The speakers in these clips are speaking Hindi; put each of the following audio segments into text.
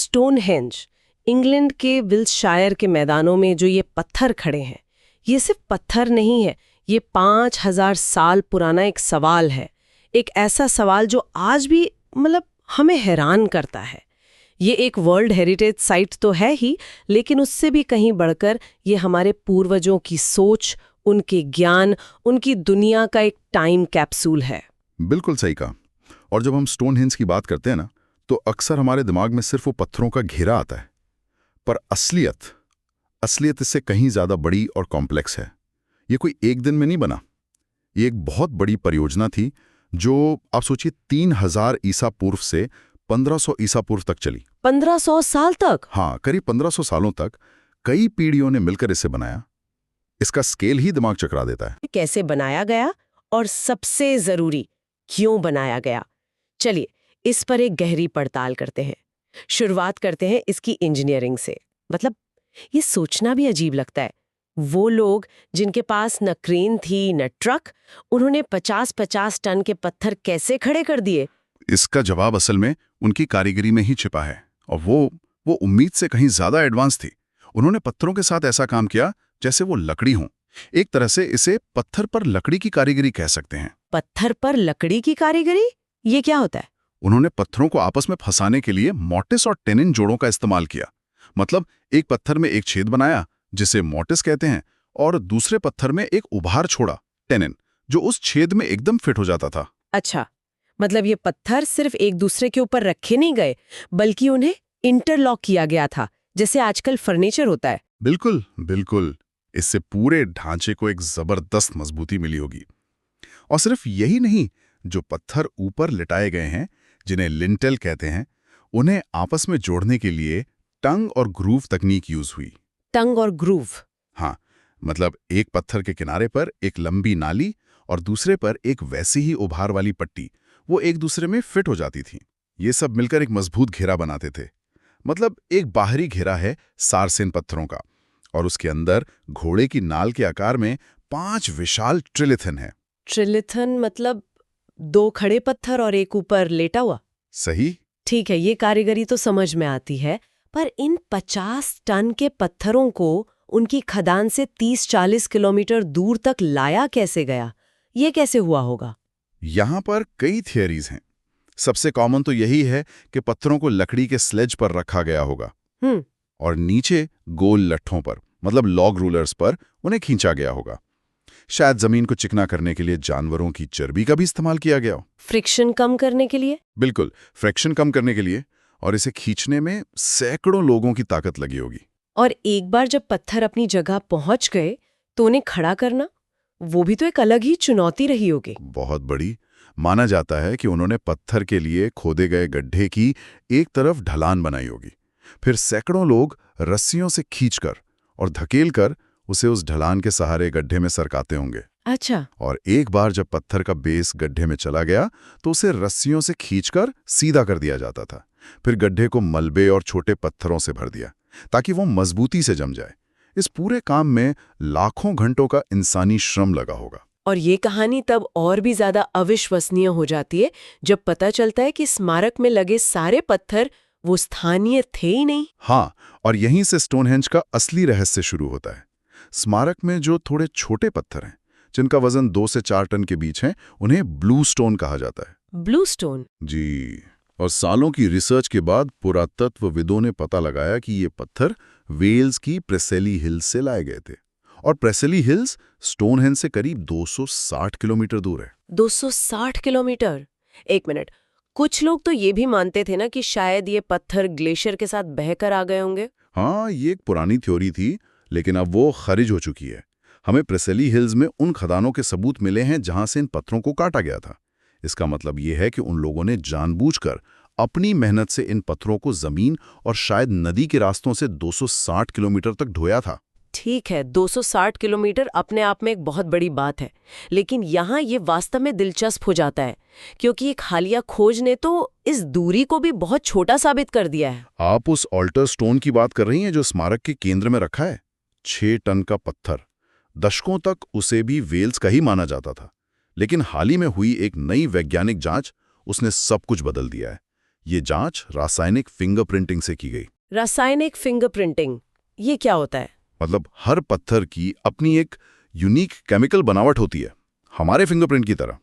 स्टोनहेंज, इंग्लैंड के विल्शशायर के मैदानों में जो ये पत्थर खड़े हैं, ये सिर्फ पत्थर नहीं है, ये 5000 साल पुराना एक सवाल है। एक ऐसा सवाल जो आज भी हमें हैरान करता है। ये एक वर्ल्ड हेरिटेज साइट तो है ही, लेकिन उससे भी कहीं बढ़कर ये हमारे पूर्वजों की सोच, उनके ज्ञान, उनकी दुनिया का एक टाइम कैप्सूल है। बिल्कुल सही कहा। और जब हम स्टोनहेंज की बात करते हैं ना, तो अक्सर हमारे दिमाग में सिर्फ वो पत्थरों का घेरा आता है, पर असलियत इससे कहीं ज्यादा बड़ी और कॉम्प्लेक्स है। ये कोई एक दिन में नहीं बना, ये एक बहुत बड़ी परियोजना थी जो आप सोचिए 3000 ईसा पूर्व से 1500 ईसा पूर्व तक चली। 1500 साल तक? हाँ, करीब 1500 सालों तक कई पीढ़ियों ने मिलकर इसे बनाया। इसका स्केल ही दिमाग चकरा देता है। कैसे बनाया गया और सबसे जरूरी, क्यों बनाया गया? चलिए इस पर एक गहरी पड़ताल करते हैं। शुरुआत करते हैं इसकी इंजीनियरिंग से। ये सोचना भी अजीब लगता है, वो लोग जिनके पास न क्रेन थी न ट्रक, उन्होंने 50-50 टन के पत्थर कैसे खड़े कर दिए? इसका जवाब असल में उनकी कारीगरी में ही छिपा है, और वो उम्मीद से कहीं ज्यादा एडवांस थी। उन्होंने पत्थरों के साथ ऐसा काम किया जैसे वो लकड़ी हों। एक तरह से इसे पत्थर पर लकड़ी की कारीगरी कह सकते हैं। पत्थर पर लकड़ी की कारीगरी, ये क्या होता है? उन्होंने पत्थरों को आपस में फंसाने के लिए मोर्टिस और टेनिन जोड़ों का इस्तेमाल किया। एक पत्थर में एक छेद बनाया जिसे मोर्टिस कहते हैं, और दूसरे पत्थर में एक उभार छोड़ा, टेनिन, जो उस छेद में एकदम फिट हो जाता था। अच्छा, ये पत्थर सिर्फ एक दूसरे के ऊपर रखे नहीं गए, बल्कि उन्हें इंटरलॉक किया गया था, जैसे आजकल फर्नीचर होता है। बिल्कुल बिल्कुल। इससे पूरे ढांचे को एक जबरदस्त मजबूती मिली होगी। और सिर्फ यही नहीं, जो पत्थर ऊपर लिटाए गए हैं, जिन्हें लिंटेल कहते हैं, उन्हें आपस में जोड़ने के लिए टंग और ग्रूव तकनीक यूज हुई। टंग और ग्रूव? हाँ, एक पत्थर के किनारे पर एक लंबी नाली और दूसरे पर एक वैसी ही उभार वाली पट्टी, वो एक दूसरे में फिट हो जाती थी। ये सब मिलकर एक मजबूत घेरा बनाते थे। एक बाहरी घेरा है सारसेन पत्थरों का, और उसके अंदर घोड़े की नाल के आकार में 5 विशाल ट्रिलिथन है। ट्रिलिथन 2 खड़े पत्थर और एक ऊपर लेटा हुआ? सही। ठीक है, ये कारीगरी तो समझ में आती है, पर इन 50 टन के पत्थरों को उनकी खदान से 30-40 किलोमीटर दूर तक लाया कैसे गया? ये कैसे हुआ होगा? यहाँ पर कई थियरीज हैं। सबसे कॉमन तो यही है कि पत्थरों को लकड़ी के स्लेज पर रखा गया होगा, और नीचे गोल लट्ठों पर, लॉग रूलर्स पर उन्हें खींचा गया होगा। शायद जमीन को चिकना करने के लिए जानवरों की चर्बी का भी इस्तेमाल किया गया हो। फ्रिक्शन कम करने के लिए? बिल्कुल, फ्रिक्शन कम करने के लिए। और इसे खींचने में सैकड़ों लोगों की ताकत लगी होगी। और एक बार जब पत्थर अपनी जगह पहुंच गए, तो उन्हें खड़ा करना, वो भी तो एक अलग ही चुनौती रही होगी। बहुत बड़ी। माना जाता है कि उन्होंने पत्थर के लिए खोदे गए गड्ढे की एक तरफ ढलान बनाई होगी, फिर सैकड़ों लोग रस्सियों से खींचकर और धकेलकर उसे उस ढलान के सहारे गड्ढे में सरकाते होंगे। अच्छा। और एक बार जब पत्थर का बेस गड्ढे में चला गया, तो उसे रस्सियों से खींचकर सीधा कर दिया जाता था। फिर गड्ढे को मलबे और छोटे पत्थरों से भर दिया ताकि वो मजबूती से जम जाए। इस पूरे काम में लाखों घंटों का इंसानी श्रम लगा होगा। और ये कहानी तब और भी ज्यादा अविश्वसनीय हो जाती है जब पता चलता है कि स्मारक में लगे सारे पत्थर वो स्थानीय थे ही नहीं। हाँ, और यहीं से स्टोनहेंज का असली रहस्य शुरू होता है। स्मारक में जो थोड़े छोटे पत्थर हैं, जिनका वजन 2 से 4 टन के बीच है, उन्हें ब्लू स्टोन कहा जाता है। Blue stone? जी। और सालों की रिसर्च के बाद पुरातत्वविदों ने पता लगाया कि ये पत्थर वेल्स की प्रेसेली हिल्स से लाए गए थे। और प्रेसेली हिल्स स्टोनहेंज से करीब 260 किलोमीटर दूर है। 260 किलोमीटर? एक मिनट, कुछ लोग तो ये भी मानते थे ना कि शायद ये पत्थर ग्लेशियर के साथ बहकर आ गए होंगे। हाँ, ये एक पुरानी थ्योरी थी, लेकिन अब वो खारिज हो चुकी है। हमें प्रेसेली हिल्स में उन खदानों के सबूत मिले हैं जहां से इन पत्थरों को काटा गया था। इसका मतलब ये है कि उन लोगों ने जानबूझकर अपनी मेहनत से इन पत्थरों को जमीन और शायद नदी के रास्तों से 260 किलोमीटर तक ढोया था। ठीक है, 260 किलोमीटर अपने आप में एक बहुत बड़ी बात है, लेकिन यहाँ ये वास्तव में दिलचस्प हो जाता है क्योंकि एक हालिया खोज ने तो इस दूरी को भी बहुत छोटा साबित कर दिया है। आप उस ऑल्टर स्टोन की बात कर रही हैं जो स्मारक के केंद्र में रखा है? 6 टन का पत्थर। दशकों तक उसे भी वेल्स का ही माना जाता था, लेकिन हाल ही में हुई एक नई वैज्ञानिक जांच उसने सब कुछ बदल दिया है। ये जांच रासायनिक फिंगरप्रिंटिंग से की गई। रासायनिक फिंगरप्रिंटिंग, ये क्या होता है? मतलब हर पत्थर की अपनी एक यूनिक केमिकल बनावट होती है, हमारे फिंगरप्रिंट की तरह।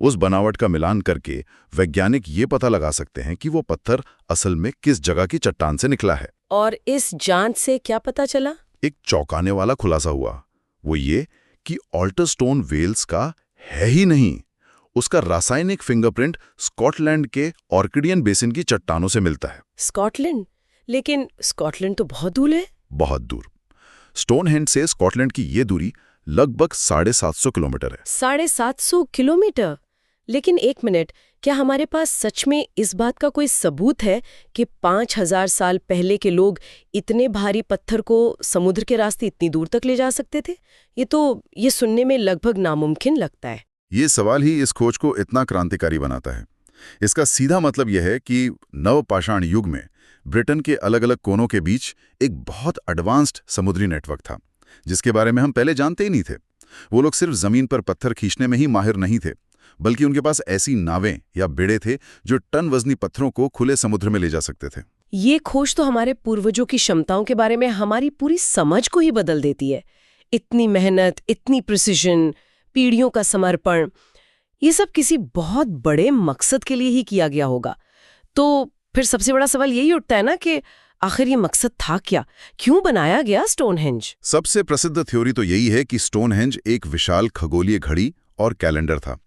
उस बनावट का मिलान करके वैज्ञानिक ये पता लगा सकते हैं कि वो पत्थर असल में किस जगह की चट्टान से निकला है। और इस जांच से क्या पता चला? एक चौंकाने वाला खुलासा हुआ, वो ये कि ऑल्टरस्टोन वेल्स का है ही नहीं, उसका रासायनिक फिंगरप्रिंट स्कॉटलैंड के ऑर्किडियन बेसिन की चट्टानों से मिलता है। स्कॉटलैंड? लेकिन स्कॉटलैंड तो बहुत दूर है। बहुत दूर। स्टोनहेंज से स्कॉटलैंड की ये दूरी लगभग 750 किलोमीटर है। 750 किलोमीटर? लेकिन एक मिनट, क्या हमारे पास सच में इस बात का कोई सबूत है कि 5000 साल पहले के लोग इतने भारी पत्थर को समुद्र के रास्ते इतनी दूर तक ले जा सकते थे? ये सुनने में लगभग नामुमकिन लगता है। ये सवाल ही इस खोज को इतना क्रांतिकारी बनाता है। इसका सीधा मतलब यह है कि नवपाषाण युग में ब्रिटेन के अलग अलग कोनों के बीच एक बहुत एडवांस्ड समुद्री नेटवर्क था, जिसके बारे में हम पहले जानते ही नहीं थे। वो लोग सिर्फ जमीन पर पत्थर खींचने में ही माहिर नहीं थे, बल्कि उनके पास ऐसी नावें या बेड़े थे जो टन वजनी पत्थरों को खुले समुद्र में ले जा सकते थे। ये खोज तो हमारे पूर्वजों की क्षमताओं के बारे में हमारी पूरी समझ को ही बदल देती है। इतनी मेहनत, इतनी प्रिसिजन, पीढ़ियों का समर्पण, ये सब किसी बहुत बड़े मकसद के लिए ही किया गया होगा। तो फिर सबसे बड़ा सवाल यही उठता है ना कि आखिर ये मकसद था क्या? क्यों बनाया गया स्टोनहेंज? सबसे प्रसिद्ध थ्योरी तो यही है कि स्टोनहेंज एक विशाल खगोलीय घड़ी और कैलेंडर था।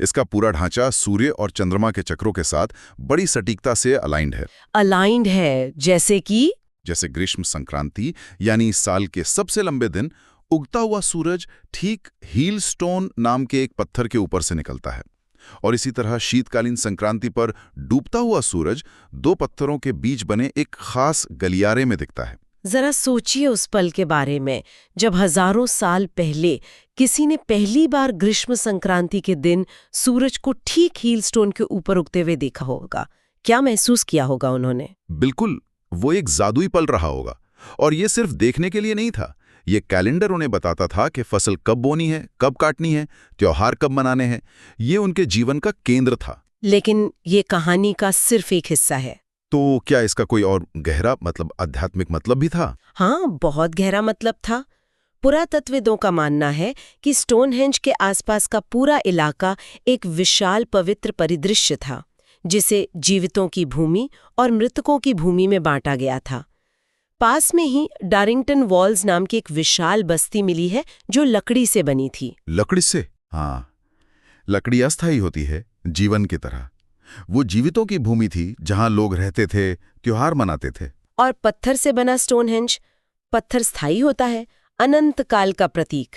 इसका पूरा ढांचा सूर्य और चंद्रमा के चक्रों के साथ बड़ी सटीकता से अलाइंड है। अलाइंड है जैसे ग्रीष्म संक्रांति यानी साल के सबसे लंबे दिन उगता हुआ सूरज ठीक हील स्टोन नाम के एक पत्थर के ऊपर से निकलता है, और इसी तरह शीतकालीन संक्रांति पर डूबता हुआ सूरज दो पत्थरों के बीच बने एक खास गलियारे में दिखता है। जरा सोचिए उस पल के बारे में, जब हजारों साल पहले किसी ने पहली बार ग्रीष्म संक्रांति के दिन सूरज को ठीक हील स्टोन के ऊपर उगते हुए देखा होगा। क्या महसूस किया होगा उन्होंने? बिल्कुल, वो एक जादुई पल रहा होगा। और ये सिर्फ देखने के लिए नहीं था, ये कैलेंडर उन्हें बताता था कि फसल कब बोनी है, कब काटनी है, त्योहार कब मनाने हैं। ये उनके जीवन का केंद्र था। लेकिन ये कहानी का सिर्फ एक हिस्सा है। तो क्या इसका कोई और गहरा आध्यात्मिक मतलब भी था? हाँ, बहुत गहरा मतलब था। पुरातत्वविदों का मानना है कि स्टोनहेंज के आसपास का पूरा इलाका एक विशाल पवित्र परिदृश्य था, जिसे जीवितों की भूमि और मृतकों की भूमि में बांटा गया था। पास में ही डारिंगटन वॉल्स नाम की एक विशाल बस्ती मिली है जो लकड़ी से बनी थी। लकड़ी से? हाँ, लकड़ी अस्थायी होती है, जीवन की तरह। वो जीवितों की भूमि थी जहां लोग रहते थे, त्योहार मनाते थे। और पत्थर से बना स्टोनहेंज, पत्थर स्थायी होता है, अनंत काल का प्रतीक,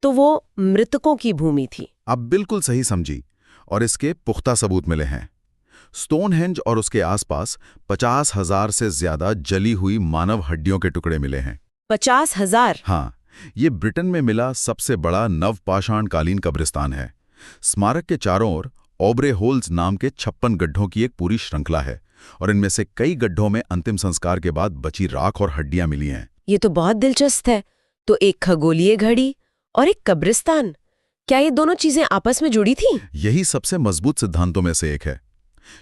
तो वो मृतकों की भूमि थी। आप बिल्कुल सही समझी, और इसके पुख्ता सबूत मिले हैं। स्टोनहेंज और उसके आसपास 50,000 से ज्यादा जली हुई मानव हड्डियों के टुकड़े मिले हैं। 50,000? हाँ, ये ब्रिटेन में मिला सबसे बड़ा नवपाषाणकालीन कब्रिस्तान है। स्मारक के चारों ओर ऑब्रे होल्स नाम के 56 गड्ढों की एक पूरी श्रृंखला है, और इनमें से कई गड्ढों में अंतिम संस्कार के बाद बची राख और हड्डियां मिली हैं। ये तो बहुत दिलचस्प है। तो एक खगोलीय घड़ी और एक कब्रिस्तान, क्या ये दोनों चीजें आपस में जुड़ी थी? यही सबसे मजबूत सिद्धांतों में से एक है।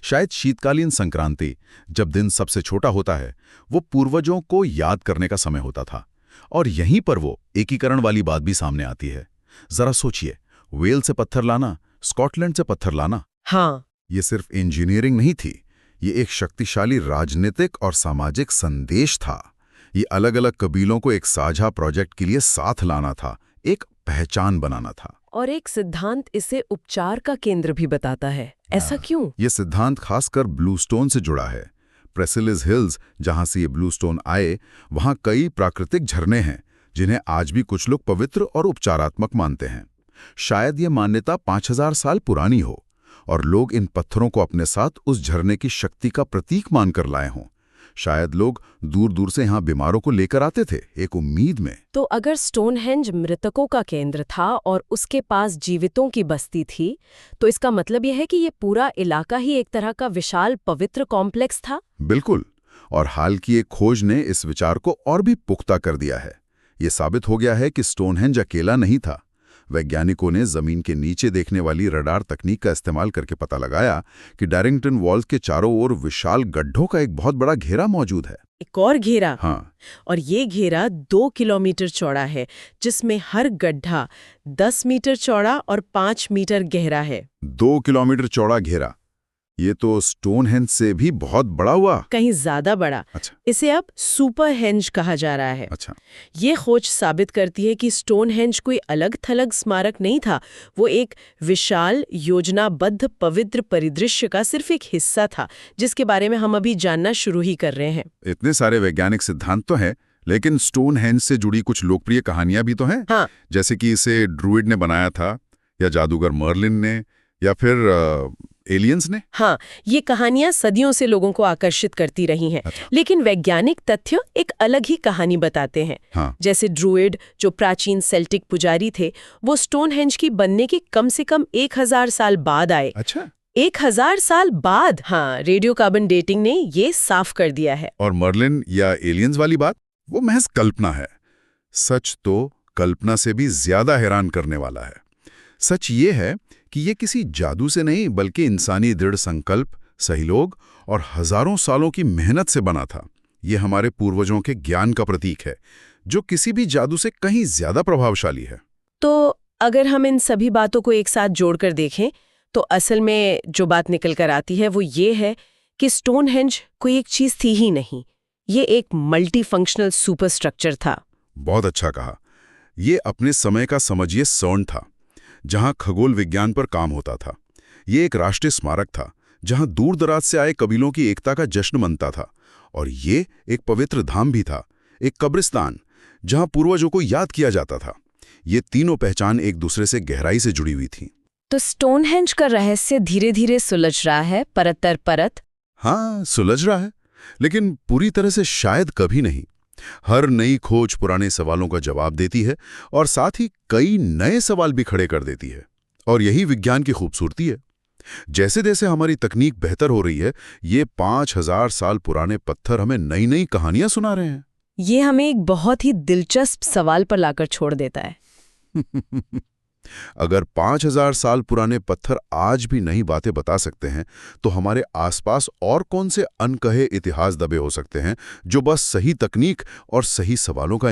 शायद शीतकालीन संक्रांति, जब दिन सबसे छोटा होता है, वो पूर्वजों को याद करने का समय होता था, और यहीं पर वो एकीकरण वाली बात भी सामने आती है। जरा सोचिए, वेल से पत्थर लाना, स्कॉटलैंड से पत्थर लाना। हाँ, ये सिर्फ इंजीनियरिंग नहीं थी, ये एक शक्तिशाली राजनीतिक और सामाजिक संदेश था। ये अलग अलग कबीलों को एक साझा प्रोजेक्ट के लिए साथ लाना था, एक पहचान बनाना था। और एक सिद्धांत इसे उपचार का केंद्र भी बताता है। ऐसा क्यों? ये सिद्धांत खासकर ब्लूस्टोन से जुड़ा है। प्रेसिलिस हिल्स, जहां से ये ब्लूस्टोन आए, वहां कई प्राकृतिक झरने हैं जिन्हें आज भी कुछ लोग पवित्र और उपचारात्मक मानते हैं। शायद ये मान्यता 5000 साल पुरानी हो, और लोग इन पत्थरों को अपने साथ उस झरने की शक्ति का प्रतीक मानकर लाए हों। शायद लोग दूर दूर से यहाँ बीमारों को लेकर आते थे, एक उम्मीद में। तो अगर स्टोनहेंज मृतकों का केंद्र था और उसके पास जीवितों की बस्ती थी, तो इसका मतलब यह है कि ये पूरा इलाका ही एक तरह का विशाल पवित्र कॉम्प्लेक्स था। बिल्कुल, और हाल की एक खोज ने इस विचार को और भी पुख्ता कर दिया है। ये साबित हो गया है कि स्टोनहेंज अकेला नहीं था, वैज्ञानिकों ने जमीन के नीचे देखने वाली रडार तकनीक का इस्तेमाल करके पता लगाया कि डायरिंगटन वॉल्स के चारों ओर विशाल गड्ढों का एक बहुत बड़ा घेरा मौजूद है। एक और घेरा? हाँ। और ये घेरा 2 किलोमीटर चौड़ा है, जिसमें हर गड्ढा 10 मीटर चौड़ा और 5 मीटर गहरा है। 2 किलोमीटर चौड़ा घेरा, ये तो स्टोनहेंज से भी बहुत बड़ा हुआ। कहीं ज्यादा बड़ा। अच्छा। इसे अब सुपरहेंज कहा जा रहा है। अच्छा। ये खोज साबित करती है कि स्टोनहेंज कोई अलग थलग स्मारक नहीं था, वो एक विशाल योजनाबद्ध पवित्र परिदृश्य का सिर्फ एक हिस्सा था, जिसके बारे में हम अभी जानना शुरू ही कर रहे हैं। इतने सारे वैज्ञानिक सिद्धांत तो हैं, लेकिन स्टोनहेंज से जुड़ी कुछ लोकप्रिय कहानियां भी तो हैं। हाँ। जैसे कि इसे ड्रूइड ने बनाया था, या जादूगर मर्लिन ने, या फिर एलियंस ने। हाँ, ये कहानियां सदियों से लोगों को आकर्षित करती रही हैं। अच्छा। लेकिन वैज्ञानिक तथ्य एक अलग ही कहानी बताते हैं। हाँ। जैसे ड्रूइड, जो प्राचीन सेल्टिक पुजारी थे, वो स्टोनहेंज की बनने के कम से कम 1000 साल बाद आए। अच्छा। 1000 साल बाद? हाँ, रेडियो कार्बन डेटिंग ने ये साफ कर दिया है। और मर्लिन या एलियंस वाली बात, वो महज कल्पना है। सच तो कल्पना से भी ज्यादा हैरान करने वाला है। सच ये है कि ये किसी जादू से नहीं, बल्कि इंसानी दृढ़ संकल्प, सहयोग और हजारों सालों की मेहनत से बना था। ये हमारे पूर्वजों के ज्ञान का प्रतीक है, जो किसी भी जादू से कहीं ज्यादा प्रभावशाली है। तो अगर हम इन सभी बातों को एक साथ जोड़कर देखें, तो असल में जो बात निकल कर आती है वो ये है कि स्टोनहेंज कोई एक चीज थी ही नहीं, ये एक मल्टी फंक्शनल सुपर स्ट्रक्चर था। बहुत अच्छा कहा। ये अपने समय का समझिए सौंड था, जहां खगोल विज्ञान पर काम होता था। ये एक राष्ट्रीय स्मारक था, जहां दूर दराज से आए कबीलों की एकता का जश्न मनता था। और ये एक पवित्र धाम भी था, एक कब्रिस्तान, जहां पूर्वजों को याद किया जाता था। ये तीनों पहचान एक दूसरे से गहराई से जुड़ी हुई थी। तो स्टोनहेंज का रहस्य धीरे धीरे सुलझ रहा है, परत दर परत। हाँ, सुलझ रहा है, लेकिन पूरी तरह से शायद कभी नहीं। हर नई खोज पुराने सवालों का जवाब देती है, और साथ ही कई नए सवाल भी खड़े कर देती है। और यही विज्ञान की खूबसूरती है। जैसे जैसे हमारी तकनीक बेहतर हो रही है, ये 5000 साल पुराने पत्थर हमें नई नई कहानियां सुना रहे हैं। ये हमें एक बहुत ही दिलचस्प सवाल पर लाकर छोड़ देता है। अगर 5000 साल पुराने पत्थर आज भी नई बातें बता सकते हैं, तो हमारे आसपास और कौन से अनकहे इतिहास दबे हो सकते हैं, जो बस सही तकनीक और सही सवालों का